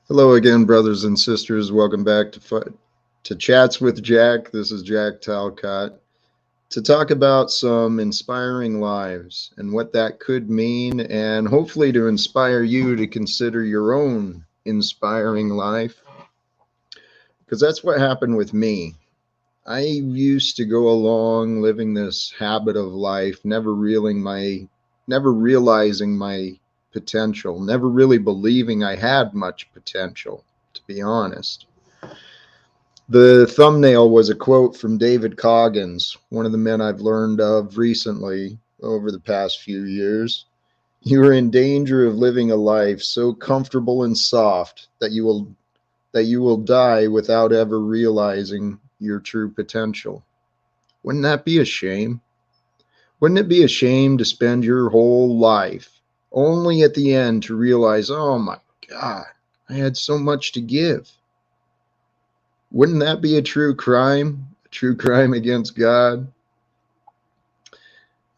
Hello again, brothers and sisters. Welcome back to Chats with Jack. This is Jack Talcott to talk about some inspiring lives and what that could mean, and hopefully to inspire you to consider your own inspiring life. Because that's what happened with me. I used to go along living this habit of life, never realizing my potential, never really believing I had much potential, to be honest. The thumbnail was a quote from David Coggins, one of the men I've learned of recently over the past few years. You are in danger of living a life so comfortable and soft that you will die without ever realizing your true potential. Wouldn't that be a shame? Wouldn't it be a shame to spend your whole life only at the end to realize, oh my God, I had so much to give? Wouldn't that be a true crime? A true crime against God?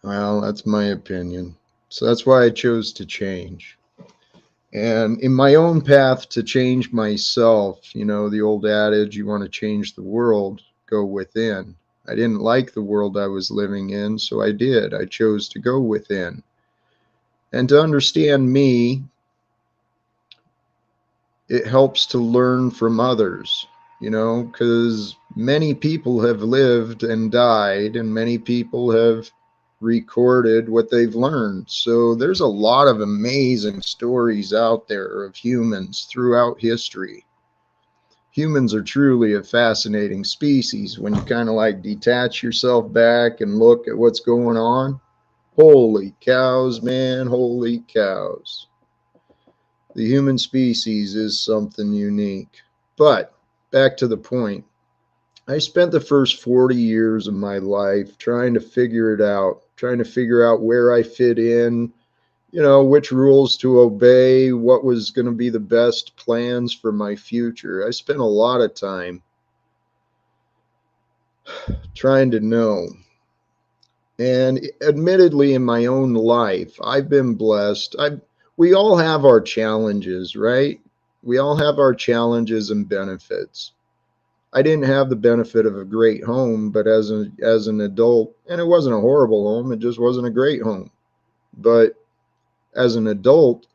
Well, that's my opinion. So that's why I chose to change. And in my own path to change myself, the old adage, you want to change the world, go within. I didn't like the world I was living in, so I did. I chose to go within. And to understand me, it helps to learn from others, because many people have lived and died, and many people have recorded what they've learned. So there's a lot of amazing stories out there of humans throughout history. Humans are truly a fascinating species when you kind of like detach yourself back and look at what's going on. Holy cows, man, holy cows. The human species is something unique. But back to the point, I spent the first 40 years of my life trying to figure it out, trying to figure out where I fit in, which rules to obey, what was going to be the best plans for my future. I spent a lot of time trying to know. And admittedly, in my own life, I've been blessed. We all have our challenges, right? We all have our challenges and benefits. I didn't have the benefit of a great home, but as an adult, and it wasn't a horrible home, it just wasn't a great home. But as an adult,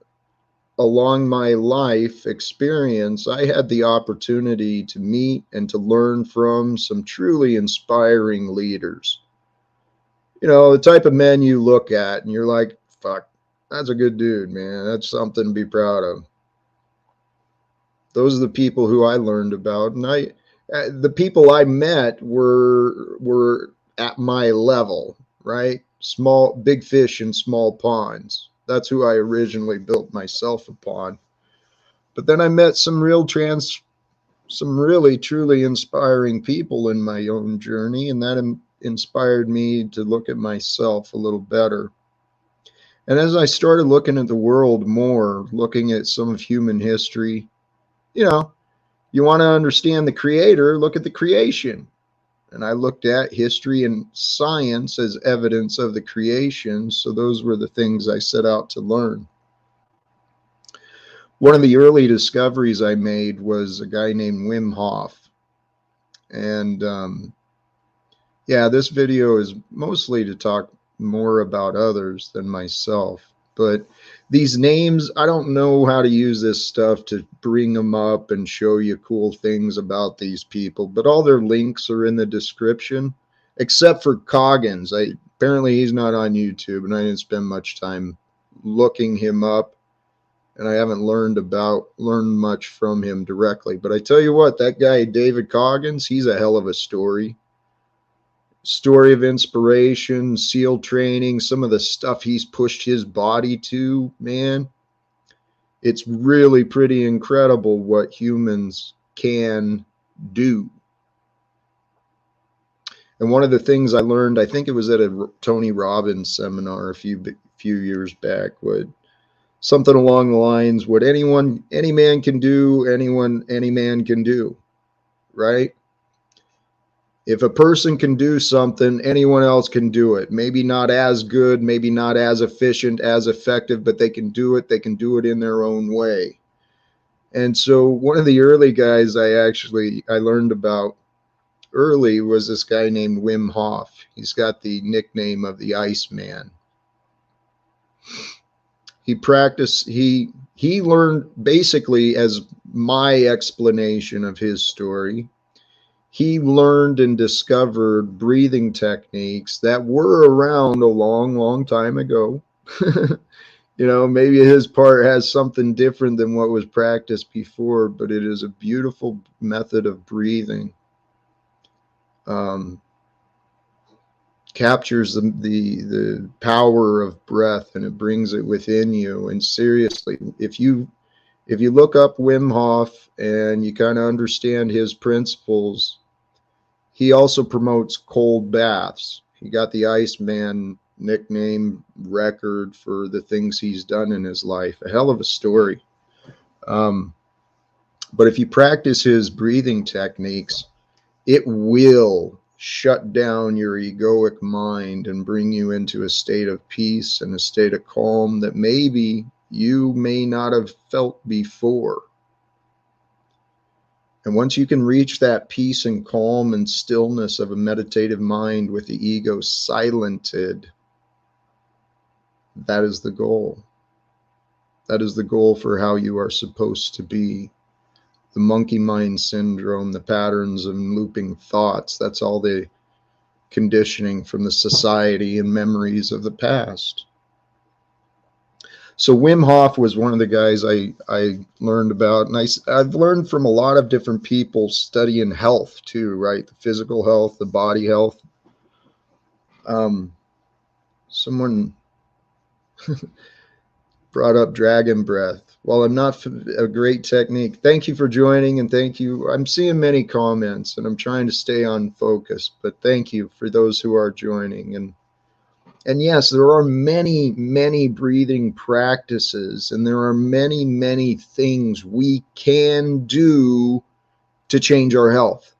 along my life experience, I had the opportunity to meet and to learn from some truly inspiring leaders. The type of men you look at and you're like, fuck, that's a good dude, man. That's something to be proud of. Those are the people who I learned about, and the people I met were at my level, right? Small, big fish in small ponds. That's who I originally built myself upon. But then I met some really truly inspiring people in my own journey, and that inspired me to look at myself a little better. And as I started looking at the world more, looking at some of human history, you know, you want to understand the creator, look at the creation. And I looked at history and science as evidence of the creation. So those were the things I set out to learn. One of the early discoveries I made was a guy named Wim Hof. And yeah, this video is mostly to talk more about others than myself. But these names, I don't know how to use this stuff to bring them up and show you cool things about these people. But all their links are in the description, except for Coggins. Apparently he's not on YouTube, and I didn't spend much time looking him up. And I haven't learned much from him directly. But I tell you what, that guy, David Coggins, he's a hell of a story of inspiration, SEAL training, some of the stuff he's pushed his body to, man. It's really pretty incredible what humans can do. And one of the things I learned, I think it was at a Tony Robbins seminar a few years back, was something along the lines, what any man can do, any man can do, right? If a person can do something, anyone else can do it. Maybe not as good, maybe not as efficient, as effective, but they can do it. They can do it in their own way. And so one of the early guys I learned about early was this guy named Wim Hof. He's got the nickname of the Iceman. He learned, basically, as my explanation of his story, he learned and discovered breathing techniques that were around a long, long time ago. You know, maybe his part has something different than what was practiced before, but it is a beautiful method of breathing. Captures the power of breath, and it brings it within you. And seriously, if you look up Wim Hof and you kind of understand his principles, he also promotes cold baths. He got the Iceman nickname record for the things he's done in his life. A hell of a story. But if you practice his breathing techniques, it will shut down your egoic mind and bring you into a state of peace and a state of calm that maybe you may not have felt before. And once you can reach that peace and calm and stillness of a meditative mind with the ego silented, that is the goal. That is the goal for how you are supposed to be. The monkey mind syndrome, the patterns and looping thoughts, that's all the conditioning from the society and memories of the past. So Wim Hof was one of the guys I learned about, and I've learned from a lot of different people studying health too, right? The physical health, the body health. Someone brought up dragon breath. While I'm not a great technique, thank you for joining, and thank you. I'm seeing many comments, and I'm trying to stay on focus, but thank you for those who are joining. And yes, there are many, many breathing practices, and there are many, many things we can do to change our health.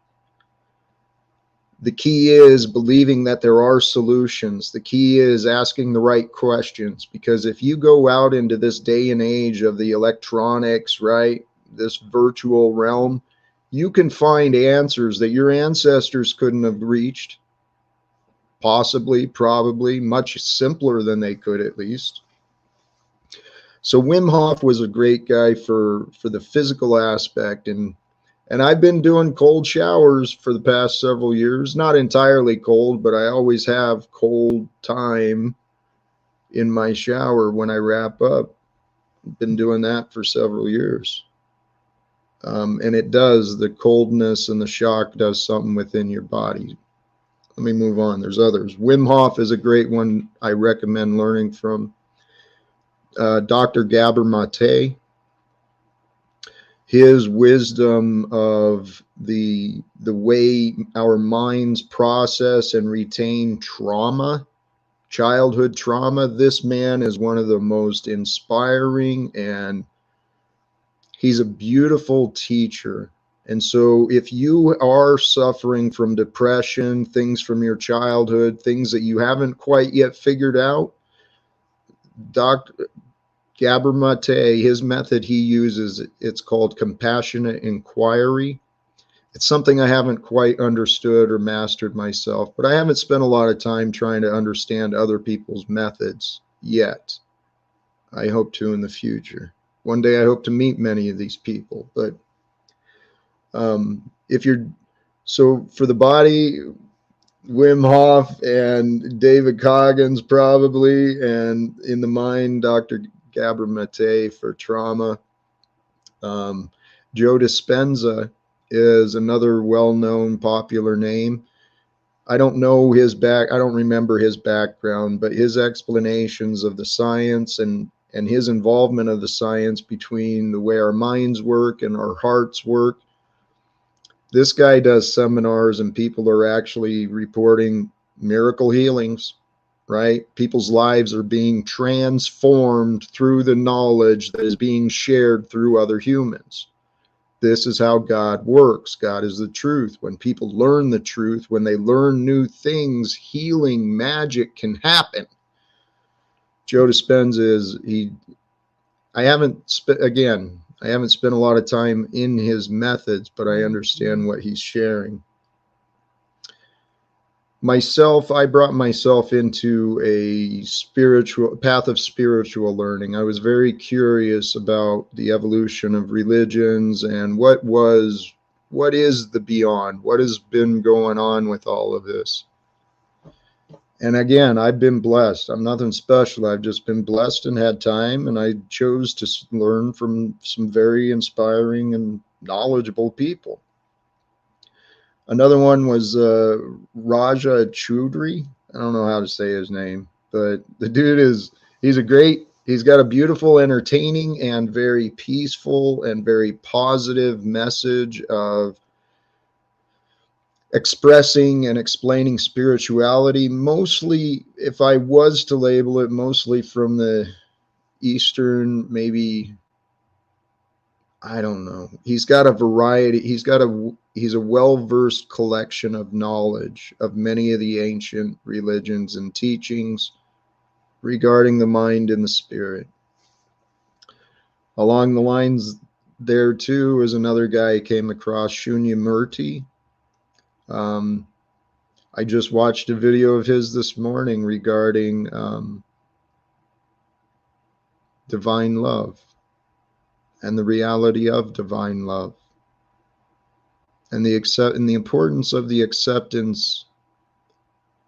The key is believing that there are solutions. The key is asking the right questions, because if you go out into this day and age of the electronics, right, this virtual realm, you can find answers that your ancestors couldn't have reached. Possibly, probably, much simpler than they could, at least. So Wim Hof was a great guy for the physical aspect, and I've been doing cold showers for the past several years. Not entirely cold, but I always have cold time in my shower when I wrap up. I've been doing that for several years. And it does, the coldness and the shock does something within your body. Let me move on. There's others. Wim Hof is a great one I recommend learning from. Dr. Gabor Mate. His wisdom of the way our minds process and retain trauma, childhood trauma. This man is one of the most inspiring, and he's a beautiful teacher. And so if you are suffering from depression, things from your childhood, things that you haven't quite yet figured out, Dr. Gabor Mate, his method he uses, it's called compassionate inquiry. It's something I haven't quite understood or mastered myself, but I haven't spent a lot of time trying to understand other people's methods yet. I hope to in the future. One day I hope to meet many of these people, but so for the body, Wim Hof and David Coggins probably, and in the mind, Dr. Gabor Mate for trauma. Joe Dispenza is another well-known popular name. I don't know his I don't remember his background, but his explanations of the science and his involvement of the science between the way our minds work and our hearts work. This guy does seminars, and people are actually reporting miracle healings, right? People's lives are being transformed through the knowledge that is being shared through other humans. This is how God works. God is the truth. When people learn the truth, when they learn new things, healing magic can happen. Joe Dispenza is, I haven't spent a lot of time in his methods, but I understand what he's sharing. Myself, I brought myself into a spiritual path of spiritual learning. I was very curious about the evolution of religions and what is the beyond, what has been going on with all of this. And again, I've been blessed. I'm nothing special. I've just been blessed and had time, and I chose to learn from some very inspiring and knowledgeable people. Another one was Raja Choudhury. I don't know how to say his name, but the dude he's got a beautiful, entertaining, and very peaceful and very positive message of expressing and explaining spirituality, mostly, if I was to label it, mostly from the Eastern, maybe, I don't know. He's got a variety. He's a well-versed collection of knowledge of many of the ancient religions and teachings regarding the mind and the spirit. Along the lines there too is another guy I came across, Shunyamurti. I just watched a video of his this morning regarding divine love and the reality of divine love, and the importance of the acceptance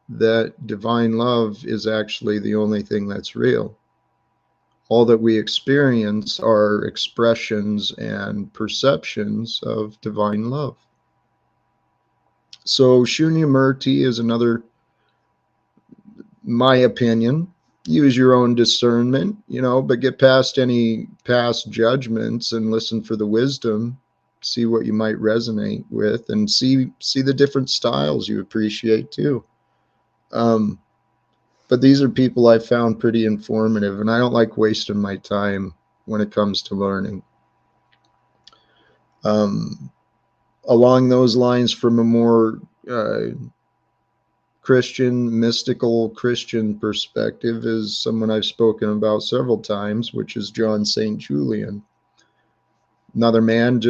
that divine love is actually the only thing that's real. All that we experience are expressions and perceptions of divine love. So Shunyamurti is another, my opinion. Use your own discernment, but get past any past judgments and listen for the wisdom. See what you might resonate with, and see the different styles you appreciate too. But these are people I found pretty informative, and I don't like wasting my time when it comes to learning. Along those lines, from a more Christian, mystical Christian perspective, is someone I've spoken about several times, which is John St. Julian. Another man,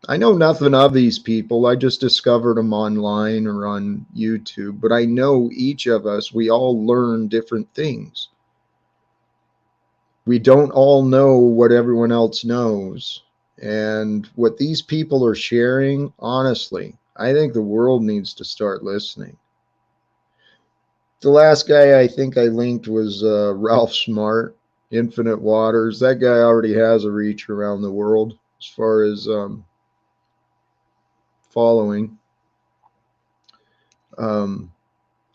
I know nothing of these people. I just discovered them online or on YouTube, but I know each of us, we all learn different things. We don't all know what everyone else knows. And what these people are sharing, honestly, I think the world needs to start listening. The last guy I think I linked was Ralph Smart, Infinite Waters. That guy already has a reach around the world as far as following on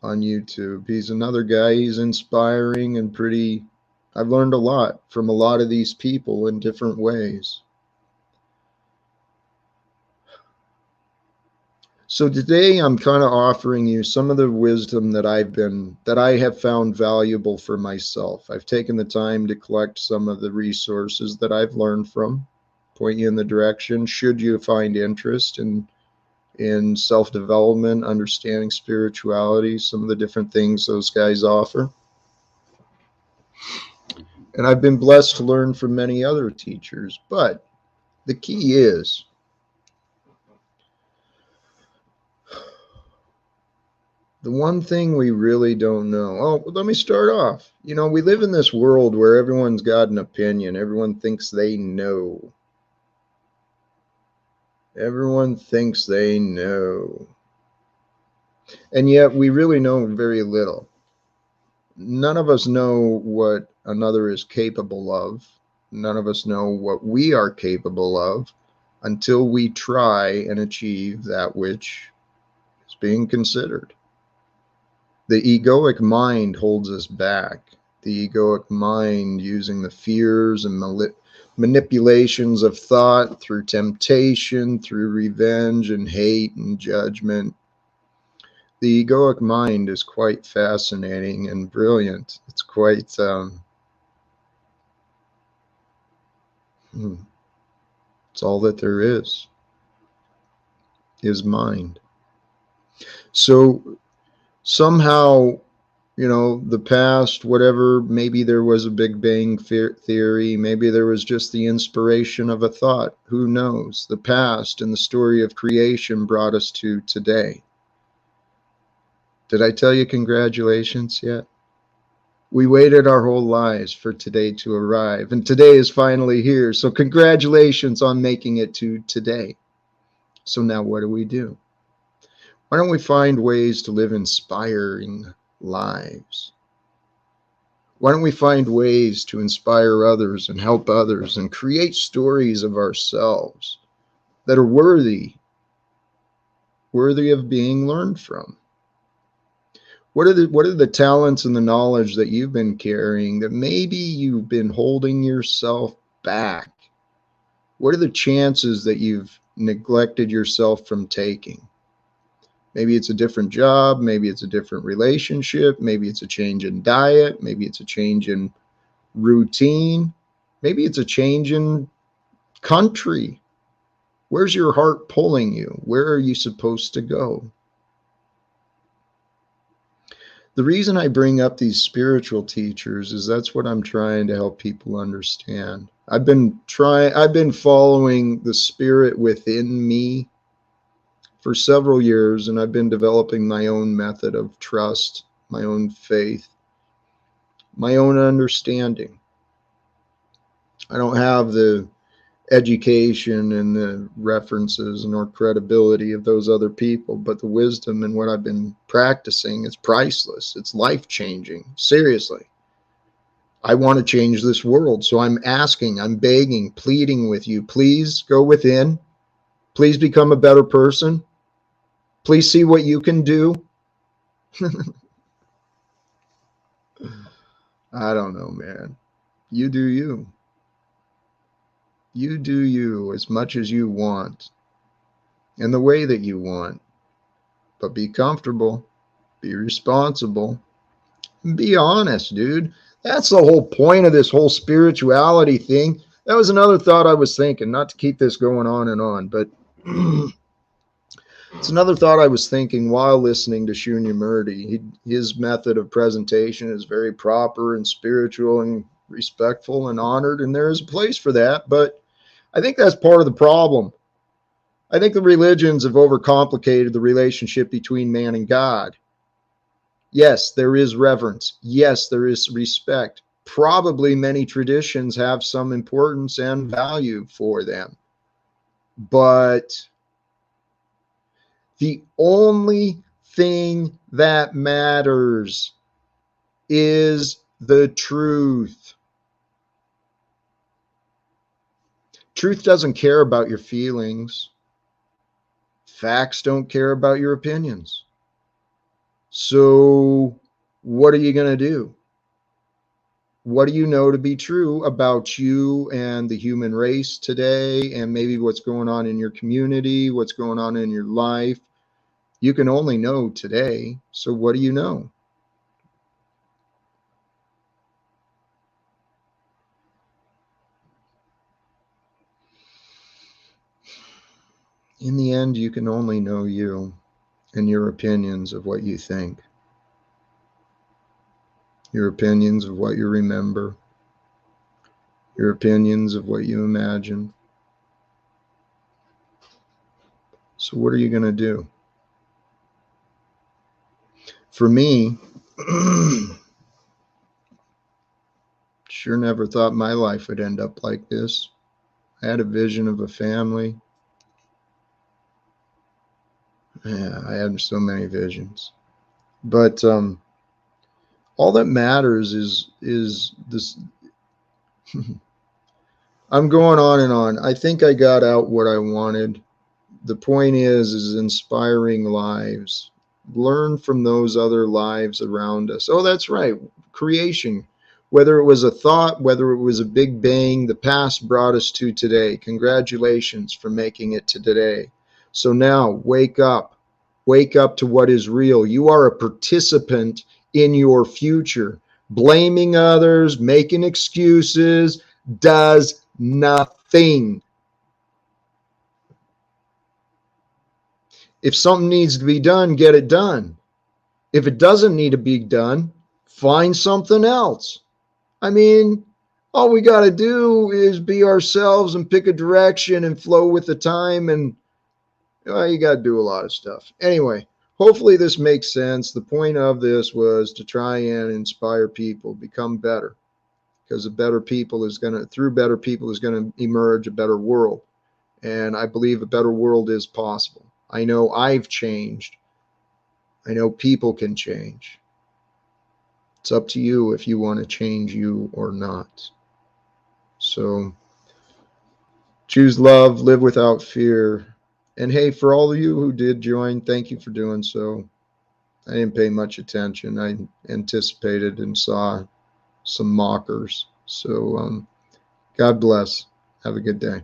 YouTube. He's another guy. He's inspiring and pretty. I've learned a lot from a lot of these people in different ways. So today I'm kind of offering you some of the wisdom that I have found valuable for myself. I've taken the time to collect some of the resources that I've learned from, point you in the direction should you find interest in self-development, understanding spirituality, some of the different things those guys offer. And I've been blessed to learn from many other teachers, but the key is the one thing we really don't know. Oh, let me start off. We live in this world where everyone's got an opinion. Everyone thinks they know. Everyone thinks they know. And yet we really know very little. None of us know what another is capable of. None of us know what we are capable of until we try and achieve that which is being considered. The egoic mind holds us back. The egoic mind, using the fears and manipulations of thought through temptation, through revenge and hate and judgment. The egoic mind is quite fascinating and brilliant. It's quite, it's all that there is mind. So somehow You know, the past, whatever, maybe there was a Big Bang theory, maybe there was just the inspiration of a thought. Who knows? The past and the story of creation brought us to today. Did I tell you congratulations yet? We waited our whole lives for today to arrive, and today is finally here. So congratulations on making it to today. So now what do? Why don't we find ways to live inspiring lives? Why don't we find ways to inspire others and help others and create stories of ourselves that are worthy of being learned from? What are the talents and the knowledge that you've been carrying that maybe you've been holding yourself back? What are the chances that you've neglected yourself from taking? Maybe it's a different job, maybe it's a different relationship, maybe it's a change in diet, maybe it's a change in routine, maybe it's a change in country. Where's your heart pulling you? Where are you supposed to go? The reason I bring up these spiritual teachers is that's what I'm trying to help people understand. I've been following the spirit within me for several years, and I've been developing my own method of trust, my own faith, my own understanding. I don't have the education and the references nor credibility of those other people, but the wisdom and what I've been practicing is priceless. It's life-changing. Seriously. I want to change this world. So I'm asking, I'm begging, pleading with you, please go within. Please become a better person. Please see what you can do. I don't know, man. You do you. You do you as much as you want in the way that you want. But be comfortable, be responsible, and be honest, dude. That's the whole point of this whole spirituality thing. That was another thought I was thinking, not to keep this going on, but it's another thought I was thinking while listening to Shunya Murti. His method of presentation is very proper and spiritual and respectful and honored, and there is a place for that. But I think that's part of the problem. I think the religions have overcomplicated the relationship between man and God. Yes, there is reverence. Yes, there is respect. Probably many traditions have some importance and value for them. But the only thing that matters is the truth. Truth doesn't care about your feelings. Facts don't care about your opinions. So what are you going to do? What do you know to be true about you and the human race today, and maybe what's going on in your community, what's going on in your life? You can only know today. So what do you know? In the end, you can only know you and your opinions of what you think, your opinions of what you remember, your opinions of what you imagine. So what are you going to do? For me, sure never thought my life would end up like this. I had a vision of a family. Yeah, I had so many visions. But all that matters is this. I'm going on and on. I think I got out what I wanted. The point is inspiring lives. Learn from those other lives around us. Oh, that's right. Creation. Whether it was a thought, whether it was a big bang, the past brought us to today. Congratulations for making it to today. So now wake up. Wake up to what is real. You are a participant in your future. Blaming others, making excuses does nothing. If something needs to be done, get it done. If it doesn't need to be done, find something else. I mean, all we got to do is be ourselves and pick a direction and flow with the time. And you got to do a lot of stuff. Anyway, hopefully this makes sense. The point of this was to try and inspire people, become better, because through better people is going to emerge a better world. And I believe a better world is possible. I know I've changed. I know people can change. It's up to you if you want to change you or not. So choose love, live without fear. And hey, for all of you who did join, thank you for doing so. I didn't pay much attention. I anticipated and saw some mockers. So God bless. Have a good day.